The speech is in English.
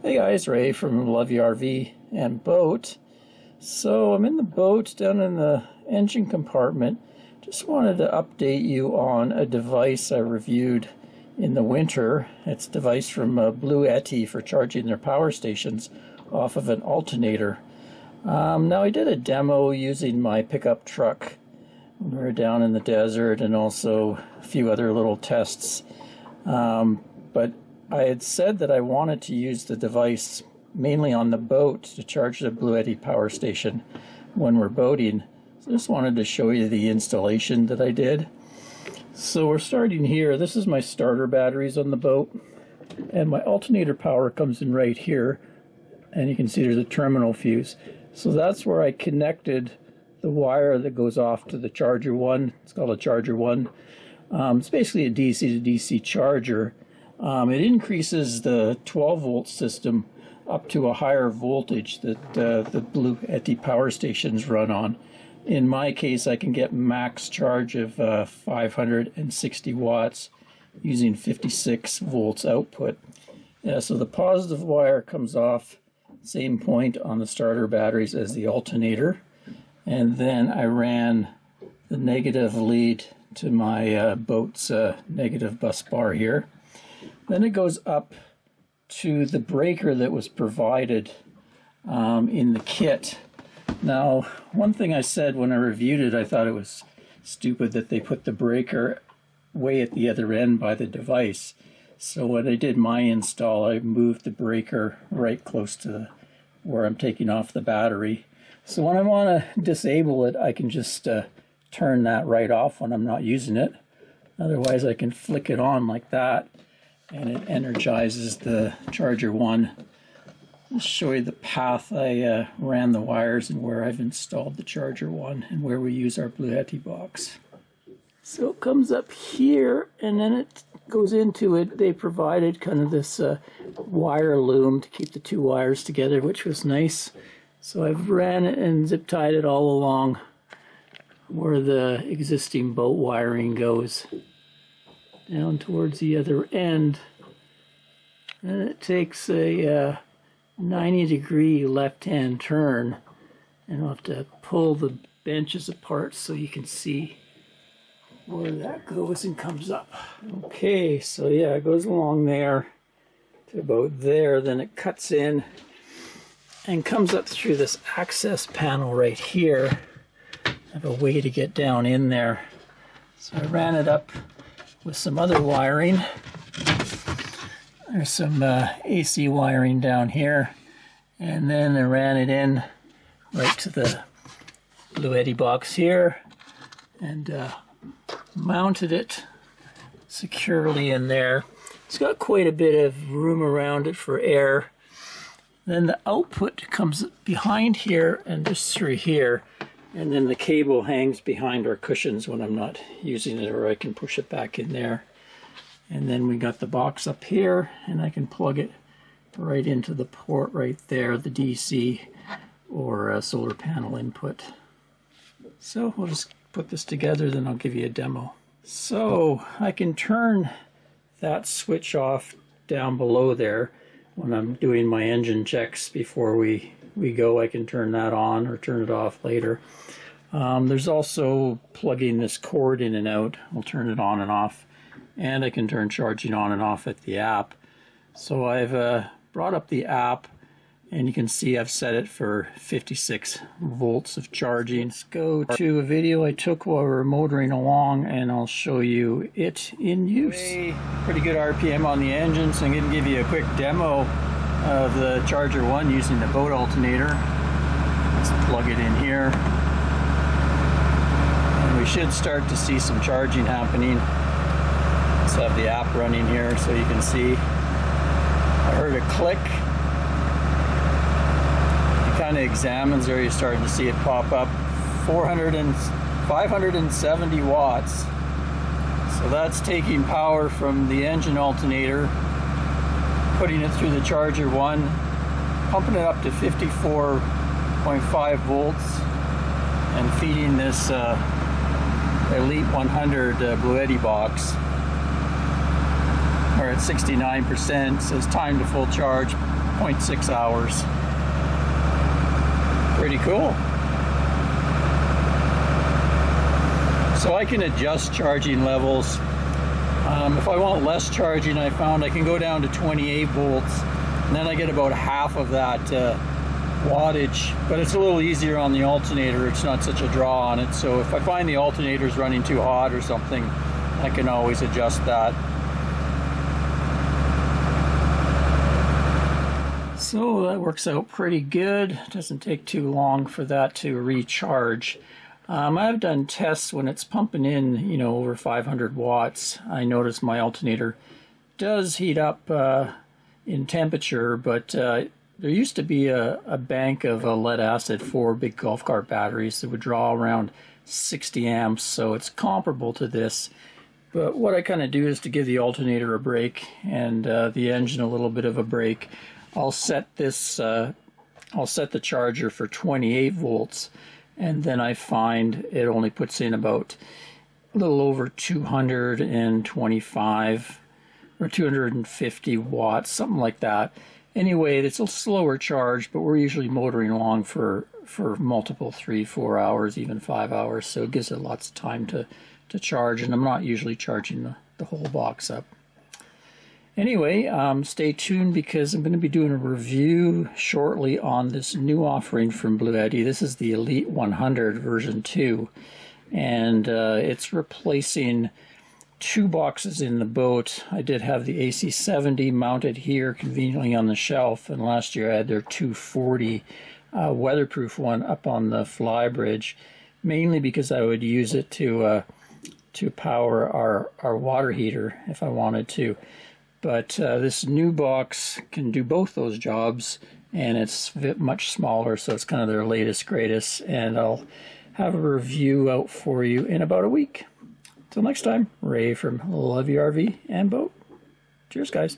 Hey guys, Ray from Love You RV and Boat. So I'm in the boat down in the engine compartment. Just wanted to update you on a device I reviewed in the winter. It's a device from Bluetti for charging their power stations off of an alternator. Now I did a demo using my pickup truck when we were down in the desert, and also a few other little tests. But I had said that I wanted to use the device mainly on the boat to charge the Bluetti power station when we're boating. So I just wanted to show you the installation that I did. So we're starting here. This is my starter batteries on the boat, and my alternator power comes in right here, and you can see there's a terminal fuse. So that's where I connected the wire that goes off to the Charger One. It's called a Charger One. It's basically a DC to DC charger. It increases the 12-volt system up to a higher voltage that the Bluetti power stations run on. In my case, I can get max charge of 560 watts using 56 volts output. So the positive wire comes off same point on the starter batteries as the alternator, and then I ran the negative lead to my boat's negative bus bar here. Then it goes up to the breaker that was provided in the kit. Now, one thing I said when I reviewed it, I thought it was stupid that they put the breaker way at the other end by the device. So when I did my install, I moved the breaker right close to where I'm taking off the battery. So when I want to disable it, I can just turn that right off when I'm not using it. Otherwise, I can flick it on like that, and it energizes the Charger One. I'll show you the path I ran the wires and where I've installed the Charger One and where we use our Bluetti box. So it comes up here, and then it goes into it. They provided kind of this wire loom to keep the two wires together, which was nice. So I've ran it and zip tied it all along where the existing boat wiring goes, down towards the other end. And it takes a 90-degree left-hand turn, and I'll have to pull the benches apart so you can see where that goes and comes up. Okay, so yeah, it goes along there to about there, then it cuts in and comes up through this access panel right here. I have a way to get down in there. So I ran it up with some other wiring. There's some AC wiring down here, and then I ran it in right to the Bluetti box here and mounted it securely in there. It's got quite a bit of room around it for air. Then the output comes behind here and just through here, and then the cable hangs behind our cushions when I'm not using it, or I can push it back in there. And then we got the box up here, and I can plug it right into the port right there, the DC or solar panel input. So we'll just put this together, then I'll give you a demo. So I can turn that switch off down below there when I'm doing my engine checks before we go. I can turn that on or turn it off later. There's also plugging this cord in and out. I'll turn it on and off. And I can turn charging on and off at the app. So I've brought up the app, and you can see I've set it for 56 volts of charging. Let's go to a video I took while we were motoring along, and I'll show you it in use. Pretty good RPM on the engine, so I'm going to give you a quick demo of the Charger One using the boat alternator. Let's plug it in here. And we should start to see some charging happening. Let's have the app running here so you can see. I heard a click. It kind of examines there. You're starting to see it pop up. 570 watts. So that's taking power from the engine alternator, putting it through the Charger One, pumping it up to 54.5 volts, and feeding this Elite 100 Bluetti box. We're at 69%, says time to full charge, 0.6 hours. Pretty cool. So I can adjust charging levels. If I want less charging, I found I can go down to 28 volts, and then I get about half of that wattage, but it's a little easier on the alternator. It's not such a draw on it, so if I find the alternator's running too hot or something, I can always adjust that. So that works out pretty good. It doesn't take too long for that to recharge. I've done tests when it's pumping in, you know, over 500 watts. I notice my alternator does heat up in temperature, but there used to be a bank of lead acid for big golf cart batteries that would draw around 60 amps, so it's comparable to this. But what I kind of do is to give the alternator a break and the engine a little bit of a break. I'll set this, I'll set the charger for 28 volts, and then I find it only puts in about a little over 225 or 250 watts, something like that. Anyway, it's a slower charge, but we're usually motoring along for multiple 3-4 hours, even 5 hours, so it gives it lots of time to charge, and I'm not usually charging the whole box up. Anyway, stay tuned because I'm going to be doing a review shortly on this new offering from Bluetti. This is the Elite 100 version 2, and it's replacing 2 boxes in the boat. I did have the AC70 mounted here conveniently on the shelf, and last year I had their 240 weatherproof one up on the fly bridge, mainly because I would use it to power our water heater if I wanted to. But this new box can do both those jobs, and it's much smaller, so it's kind of their latest, greatest, and I'll have a review out for you in about a week. Till next time, Ray from Love Your RV and Boat. Cheers, guys.